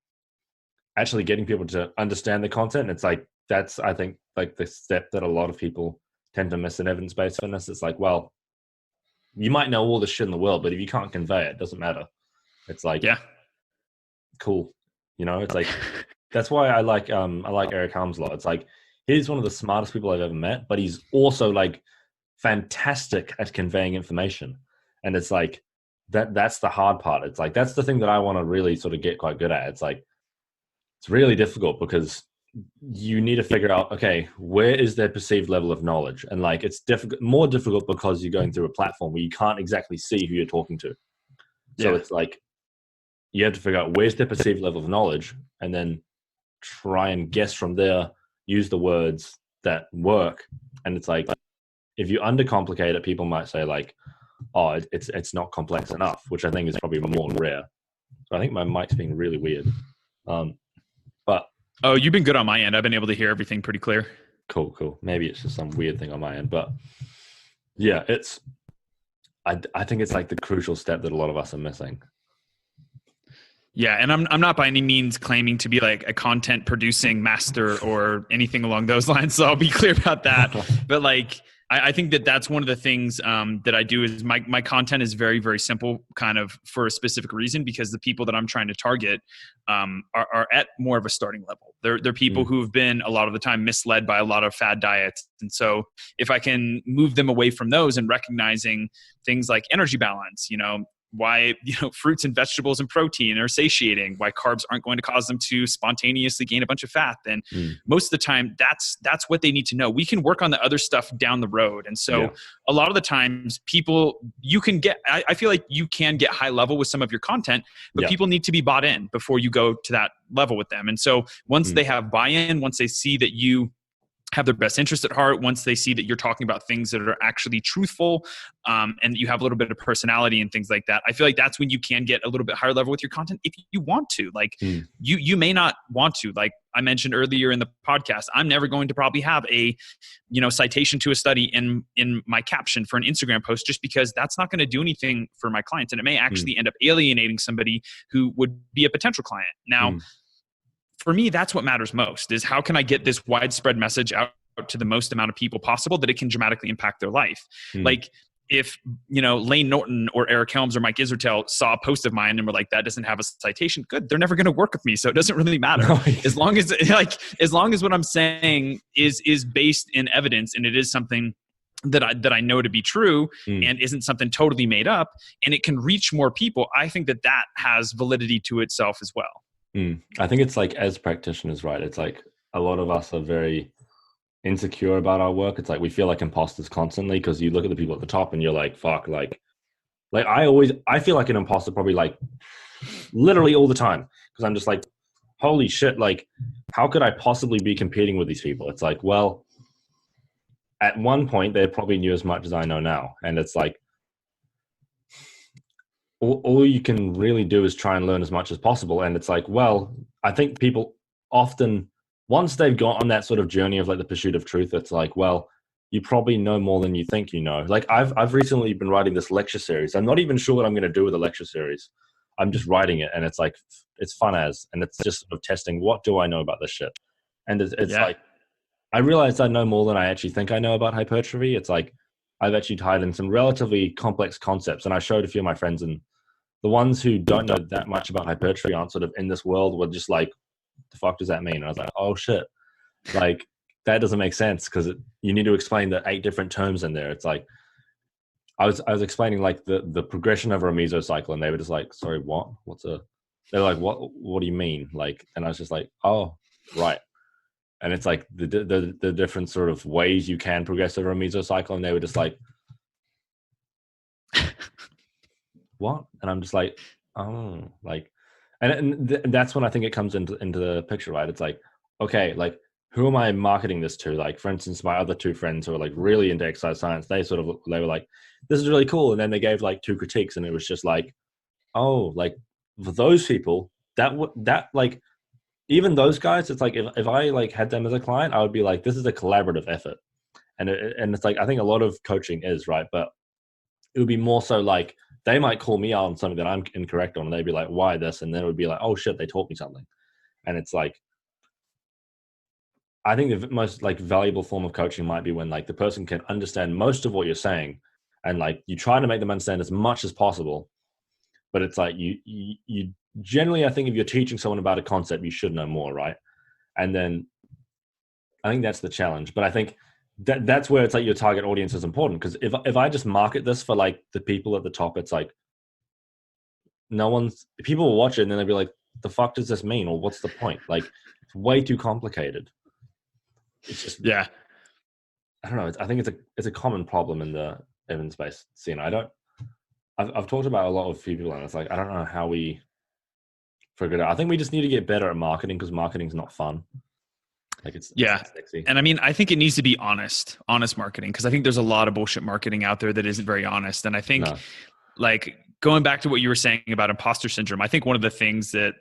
actually getting people to understand the content. It's like, that's, I think, like the step that a lot of people tend to miss in evidence-based fitness. It's like, well, you might know all the shit in the world, but if you can't convey it, it doesn't matter. It's like, Yeah. cool. You know, it's like, that's why I like Eric Helms a lot. It's like, he's one of the smartest people I've ever met, but he's also like fantastic at conveying information. And it's like, that's the hard part. It's like, that's the thing that I want to really sort of get quite good at. It's like, it's really difficult because you need to figure out, okay, where is their perceived level of knowledge? And like, it's more difficult because you're going through a platform where you can't exactly see who you're talking to. So it's like, you have to figure out where's their perceived level of knowledge, and then try and guess from there, use the words that work. And it's like, if you undercomplicate it, people might say like, oh, it's not complex enough, which I think is probably more rare. So I think my mic's being really weird. But oh, you've been good on my end. I've been able to hear everything pretty clear. Cool. Maybe it's just some weird thing on my end, but yeah, I think it's like the crucial step that a lot of us are missing. Yeah, and I'm not by any means claiming to be like a content producing master or anything along those lines. So I'll be clear about that. But like, I think that that's one of the things that I do is my content is very, very simple, kind of for a specific reason, because the people that I'm trying to target are at more of a starting level. They're people who have been a lot of the time misled by a lot of fad diets. And so if I can move them away from those and recognizing things like energy balance, you know, why, you know, fruits and vegetables and protein are satiating, why carbs aren't going to cause them to spontaneously gain a bunch of fat, then most of the time that's what they need to know. We can work on the other stuff down the road. And so a lot of the times people, you can get, I feel like you can get high level with some of your content, but people need to be bought in before you go to that level with them. And so once they have buy-in, once they see that you have their best interest at heart, once they see that you're talking about things that are actually truthful, and you have a little bit of personality and things like that, I feel like that's when you can get a little bit higher level with your content if you want to. Like you may not want to. Like I mentioned earlier in the podcast, I'm never going to probably have a, you know, citation to a study in my caption for an Instagram post, just because that's not going to do anything for my clients, and it may actually end up alienating somebody who would be a potential client. Now, for me, that's what matters most, is how can I get this widespread message out to the most amount of people possible that it can dramatically impact their life. Like if, you know, Lane Norton or Eric Helms or Mike Israetel saw a post of mine and were like, that doesn't have a citation, good. They're never going to work with me. So it doesn't really matter. As long as what I'm saying is based in evidence, and it is something that I know to be true and isn't something totally made up, and it can reach more people, I think that has validity to itself as well. I think it's like, as practitioners, right? It's like a lot of us are very insecure about our work. It's like we feel like imposters constantly, because you look at the people at the top and you're like, fuck, like I feel like an imposter probably like literally all the time, because I'm just like, holy shit, like how could I possibly be competing with these people? It's like, well, at one point they probably knew as much as I know now, and it's like all you can really do is try and learn as much as possible. And it's like, well, I think people often, once they've gone on that sort of journey of like the pursuit of truth, it's like, well, you probably know more than you think you know. Like I've recently been writing this lecture series. I'm not even sure what I'm going to do with the lecture series. I'm just writing it, and it's like, it's fun and it's just sort of testing, what do I know about this shit? And it's like, I realized I know more than I actually think I know about hypertrophy. It's like, I've actually tied in some relatively complex concepts, and I showed a few of my friends, and the ones who don't know that much about hypertrophy aren't sort of in this world were just like, the fuck does that mean? And I was like, oh shit, like that doesn't make sense, because you need to explain the 8 different terms in there. It's like, I was explaining like the progression over a mesocycle, and they were just like, sorry, what? They're like, what do you mean? Like, and I was just like, oh, right. And it's like the different sort of ways you can progress over a mesocycle, and they were just like, what? And I'm just like, oh, like, and that's when I think it comes into the picture, right? It's like, okay, like, who am I marketing this to? Like, for instance, my other 2 friends who are like really into exercise science, they were like, this is really cool. And then they gave like 2 critiques, and it was just like, oh, like for those people, that like, even those guys, it's like, if I like had them as a client, I would be like, this is a collaborative effort. And it's like, I think a lot of coaching is, right, but it would be more so like, they might call me out on something that I'm incorrect on, and they'd be like, why this? And then it would be like, oh shit, they taught me something. And it's like, I think the most like valuable form of coaching might be when like the person can understand most of what you're saying, and like you try to make them understand as much as possible. But it's like you generally, I think if you're teaching someone about a concept, you should know more, right? And then I think that's the challenge. But I think that's where it's like your target audience is important, because if I just market this for like the people at the top, it's like people will watch it and then they'll be like, the fuck does this mean, or what's the point? Like, it's way too complicated. It's just, Yeah. I don't know. I think it's a common problem in the evidence-based scene. I've talked about a lot of people, and it's like, I don't know how we figure it out. I think we just need to get better at marketing, because marketing's not fun. Like it's not sexy. And I mean, I think it needs to be honest marketing, because I think there's a lot of bullshit marketing out there that isn't very honest. And I think like going back to what you were saying about imposter syndrome, I think one of the things that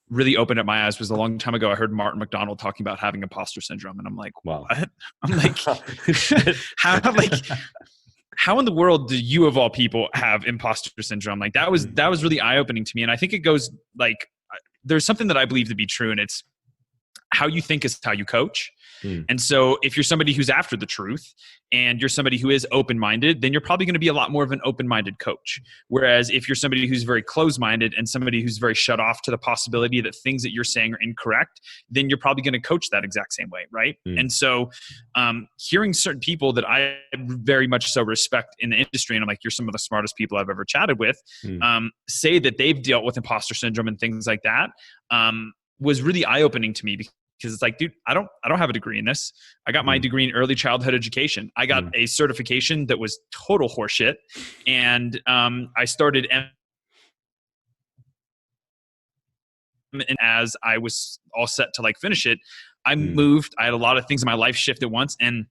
really opened up my eyes was a long time ago, I heard Martin McDonald talking about having imposter syndrome. And I'm like, wow. What? I'm like, how in the world do you of all people have imposter syndrome? Like that was really eye-opening to me. And I think it goes like, there's something that I believe to be true, and it's how you think is how you coach. And so if you're somebody who's after the truth and you're somebody who is open-minded, then you're probably going to be a lot more of an open-minded coach. Whereas if you're somebody who's very closed-minded and somebody who's very shut off to the possibility that things that you're saying are incorrect, then you're probably going to coach that exact same way, right? And so hearing certain people that I very much so respect in the industry, and I'm like, you're some of the smartest people I've ever chatted with, say that they've dealt with imposter syndrome and things like that, was really eye-opening to me, because it's like, dude, I don't have a degree in this. I got my degree in early childhood education. I got a certification that was total horseshit. And I started, and as I was all set to like finish it, I moved. I had a lot of things in my life shift at once, and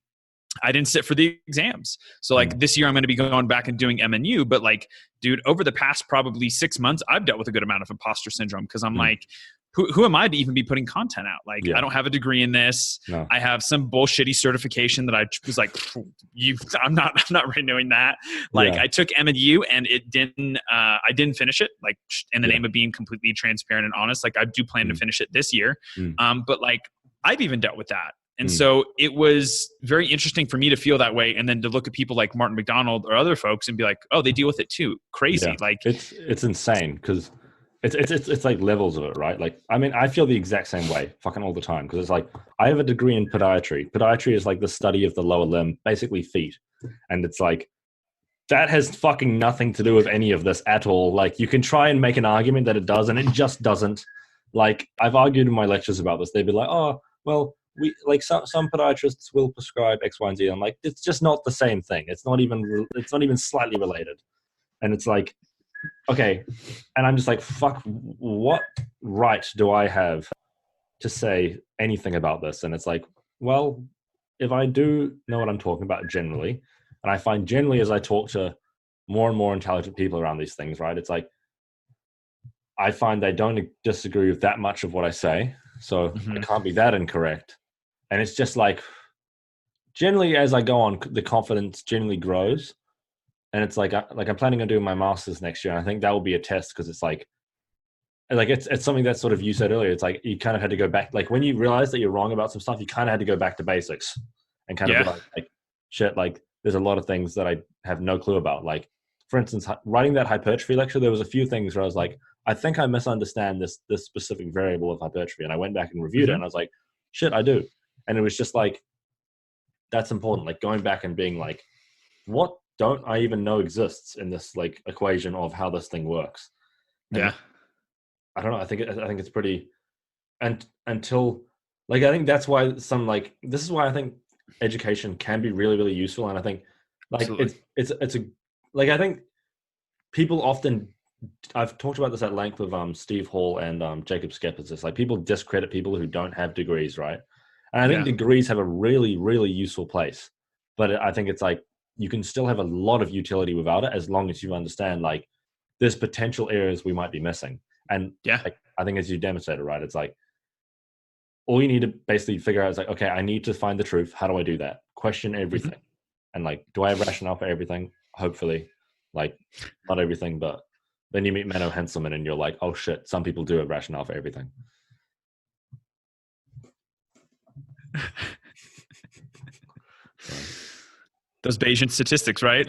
I didn't sit for the exams. So like this year I'm going to be going back and doing MNU, but like, dude, over the past probably 6 months, I've dealt with a good amount of imposter syndrome, because I'm like, who am I to even be putting content out? Like, I don't have a degree in this. No. I have some bullshitty certification that I was like, I'm not renewing that. Like I took MNU and it didn't, I didn't finish it, like in the name of being completely transparent and honest. Like I do plan to finish it this year. But like I've even dealt with that. And so it was very interesting for me to feel that way, and then to look at people like Martin McDonald or other folks and be like, oh, they deal with it too. Crazy. Yeah. Like it's insane, because it's like levels of it, right? Like, I mean, I feel the exact same way fucking all the time, because it's like, I have a degree in podiatry. Podiatry is like the study of the lower limb, basically feet. And it's like, that has fucking nothing to do with any of this at all. Like, you can try and make an argument that it does, and it just doesn't. Like, I've argued in my lectures about this. They'd be like, oh, well, we like some podiatrists will prescribe X, Y, and Z. I'm like, it's just not the same thing. It's not even slightly related. And it's like, okay. And I'm just like, fuck, what right do I have to say anything about this? And it's like, well, if I do know what I'm talking about generally, and I find generally as I talk to more and more intelligent people around these things, right, it's like, I find they don't disagree with that much of what I say. So I can't be that incorrect. And it's just like, generally as I go on, the confidence generally grows. And it's like I'm planning on doing my master's next year. And I think that will be a test, because it's like it's something that sort of you said earlier. It's like you kind of had to go back. Like when you realize that you're wrong about some stuff, you kind of had to go back to basics and kind of like shit. Like there's a lot of things that I have no clue about. Like for instance, writing that hypertrophy lecture, there was a few things where I was like, I think I misunderstand this specific variable of hypertrophy. And I went back and reviewed it, and I was like, shit, I do. And it was just like, that's important. Like going back and being like, what don't I even know exists in this like equation of how this thing works? And I don't know. I think it's pretty, and until like, I think that's why this is why I think education can be really, really useful. And I think like it's a, like, I think people often, I've talked about this at length with Steve Hall and Jacob Skepsis. Like people discredit people who don't have degrees, right? And I think degrees have a really, really useful place. But I think it's like, you can still have a lot of utility without it, as long as you understand like there's potential areas we might be missing. And like, I think as you demonstrated, right, it's like all you need to basically figure out is like, okay, I need to find the truth. How do I do that? Question everything. And like, do I have rationale for everything? Hopefully, like not everything, but then you meet Menno Henselman and you're like, oh shit, some people do have rationale for everything. Those Bayesian statistics, right?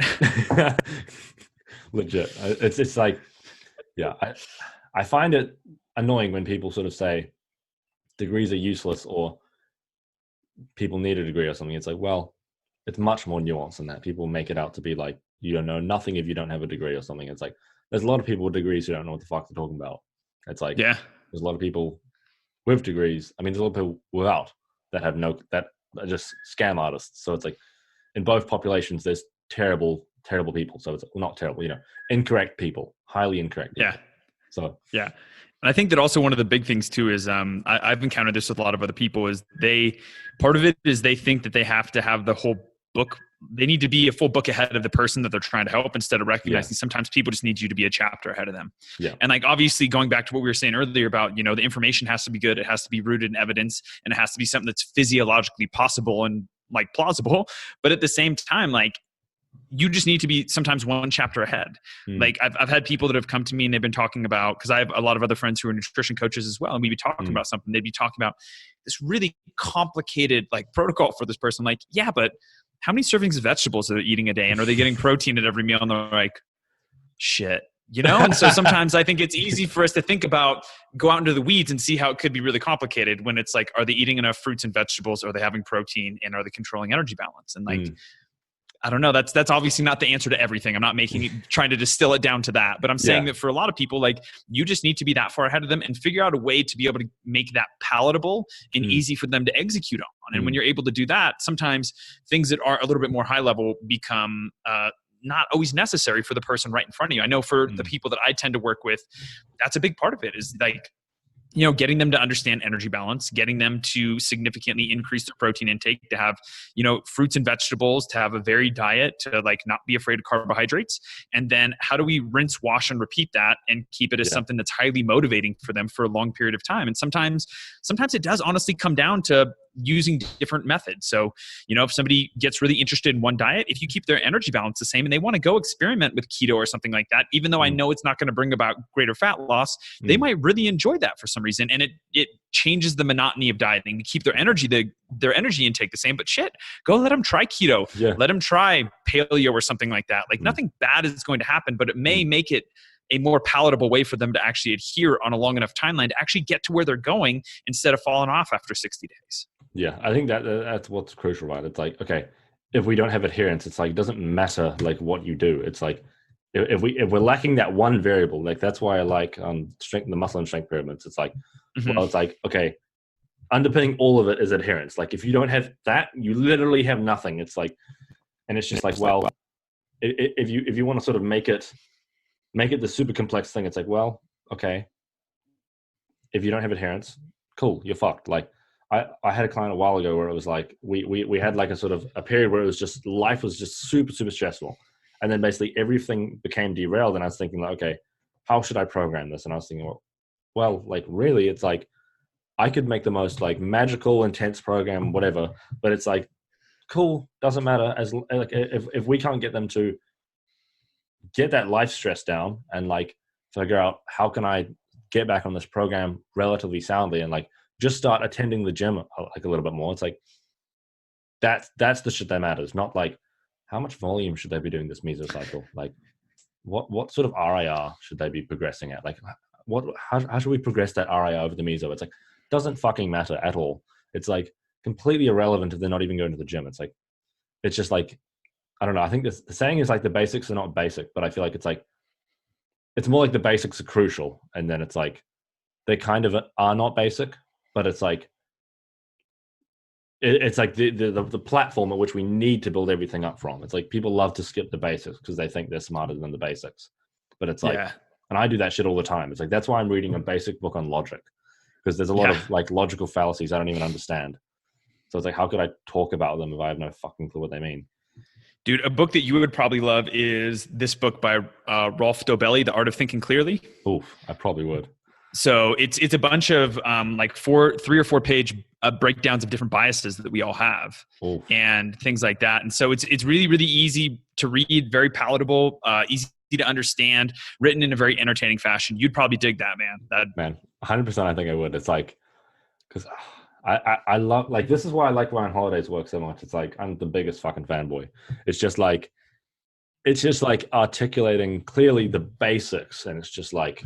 Legit. It's like, yeah, I find it annoying when people sort of say degrees are useless or people need a degree or something. It's like, well, it's much more nuanced than that. People make it out to be like, you don't know nothing if you don't have a degree or something. It's like, there's a lot of people with degrees who don't know what the fuck they're talking about. It's like, Yeah. there's a lot of people with degrees. I mean, there's a lot of people without that have that are just scam artists. So it's like, in both populations, there's terrible people. So it's not terrible, incorrect people, highly incorrect people. Yeah. So yeah. And I think that also one of the big things too is I've encountered this with a lot of other people is part of it is they think that they have to have the whole book. They need to be a full book ahead of the person that they're trying to help instead of recognizing sometimes people just need you to be a chapter ahead of them. Yeah. And like, obviously going back to what we were saying earlier about, the information has to be good. It has to be rooted in evidence and it has to be something that's physiologically possible and like plausible. But at the same time, like, you just need to be sometimes one chapter ahead. Like I've had people that have come to me and they've been talking about, because I have a lot of other friends who are nutrition coaches as well. And we'd be talking about something. They'd be talking about this really complicated like protocol for this person. I'm like, yeah, but how many servings of vegetables are they eating a day? And are they getting protein at every meal? And they're like, shit. And so sometimes I think it's easy for us to think about, go out into the weeds and see how it could be really complicated when it's like, are they eating enough fruits and vegetables? Are they having protein? And are they controlling energy balance? And like, I don't know. That's obviously not the answer to everything. I'm not trying to distill it down to that, but I'm saying that for a lot of people, like, you just need to be that far ahead of them and figure out a way to be able to make that palatable and easy for them to execute on. And when you're able to do that, sometimes things that are a little bit more high level become, not always necessary for the person right in front of you. I know for the people that I tend to work with, that's a big part of it is like, getting them to understand energy balance, getting them to significantly increase their protein intake, to have, fruits and vegetables, to have a varied diet, to like not be afraid of carbohydrates. And then how do we rinse, wash, and repeat that and keep it as something that's highly motivating for them for a long period of time? And sometimes it does honestly come down to using different methods. So, if somebody gets really interested in one diet, if you keep their energy balance the same and they want to go experiment with keto or something like that, even though I know it's not going to bring about greater fat loss, they might really enjoy that for some reason. And it changes the monotony of dieting to keep their energy intake the same. But shit, go let them try keto. Let them try paleo or something like that. Like nothing bad is going to happen, but it may make it a more palatable way for them to actually adhere on a long enough timeline to actually get to where they're going instead of falling off after 60 days. Yeah, I think that's what's crucial, right? It's like, okay, if we don't have adherence, it's like, it doesn't matter like what you do. It's like, if we're lacking that one variable, like that's why I like strength, the muscle and strength pyramids. It's like, well, it's like, okay, underpinning all of it is adherence. Like if you don't have that, you literally have nothing. It's like, and it's just like, well, if you want to sort of make it the super complex thing, it's like, well, okay, if you don't have adherence, cool, you're fucked. Like I had a client a while ago where it was like we had like a sort of a period where it was just life was just super stressful, and then basically everything became derailed. And I was thinking like, okay, how should I program this? And I was thinking, well, like really, it's like I could make the most like magical, intense program, whatever, but it's like, cool, doesn't matter as like if we can't get them to get that life stress down and like figure out how can I get back on this program relatively soundly and like just start attending the gym like a little bit more. It's like that's the shit that matters, not like how much volume should they be doing this mesocycle, like what sort of RIR should they be progressing at, like how should we progress that RIR over the meso? It's like doesn't fucking matter at all. It's like completely irrelevant if they're not even going to the gym. It's like it's just like I don't know. I think the saying is like the basics are not basic, but I feel like it's like it's more like the basics are crucial, and then it's like they kind of are not basic, but it's like it's like the platform at which we need to build everything up from. It's like people love to skip the basics because they think they're smarter than the basics, but it's like, and I do that shit all the time. It's like that's why I'm reading a basic book on logic, because there's a lot of like logical fallacies I don't even understand. So it's like, how could I talk about them if I have no fucking clue what they mean? Dude, a book that you would probably love is this book by Rolf Dobelli, The Art of Thinking Clearly. Oof, I probably would. So it's a bunch of like 3 or 4 page breakdowns of different biases that we all have. Oof. And things like that. And so it's really, really easy to read, very palatable, easy to understand, written in a very entertaining fashion. You'd probably dig that, man. Man, 100%. I think I would. It's like, because I love, like, this is why I like Ryan Holiday's work so much. It's like, I'm the biggest fucking fanboy. It's just like articulating clearly the basics, and it's just like,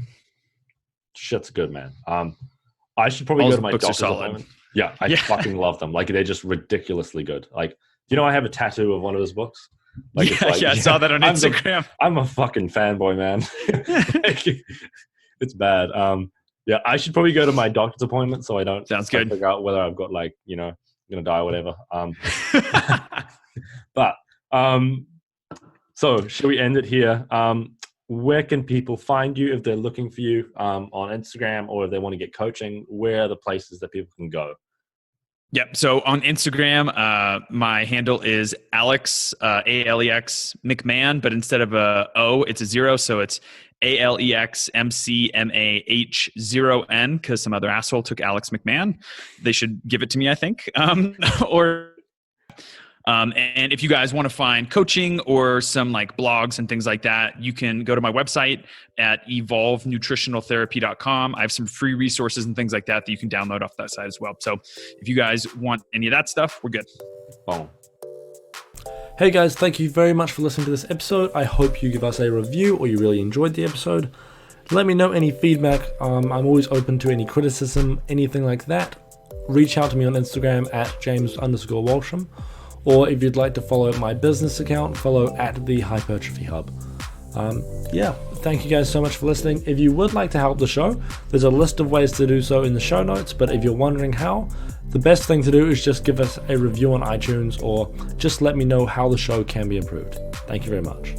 shit's good, man. I should probably go to my doctor's appointment. Yeah, I fucking love them. Like, they're just ridiculously good. Like, I have a tattoo of one of his books. Like, I saw that on Instagram. I'm a fucking fanboy, man. It's bad. Yeah, I should probably go to my doctor's appointment so I don't figure out whether I've got, like, gonna die or whatever. But so should we end it here? Where can people find you if they're looking for you on Instagram, or if they want to get coaching? Where are the places that people can go? Yep. So on Instagram, my handle is Alex, Alex McMahon, but instead of a O, it's a 0. So it's AlexMcMah0N, because some other asshole took Alex McMahon. They should give it to me, I think. And if you guys want to find coaching or some like blogs and things like that, you can go to my website at evolvenutritionaltherapy.com. I have some free resources and things like that you can download off that site as well. So if you guys want any of that stuff, we're good. Boom. Hey guys, thank you very much for listening to this episode. I hope you give us a review or you really enjoyed the episode. Let me know any feedback. I'm always open to any criticism, anything like that. Reach out to me on Instagram at James_Walsham. Or if you'd like to follow my business account, follow at the Hypertrophy Hub. Thank you guys so much for listening. If you would like to help the show, there's a list of ways to do so in the show notes, but if you're wondering how, the best thing to do is just give us a review on iTunes, or just let me know how the show can be improved. Thank you very much.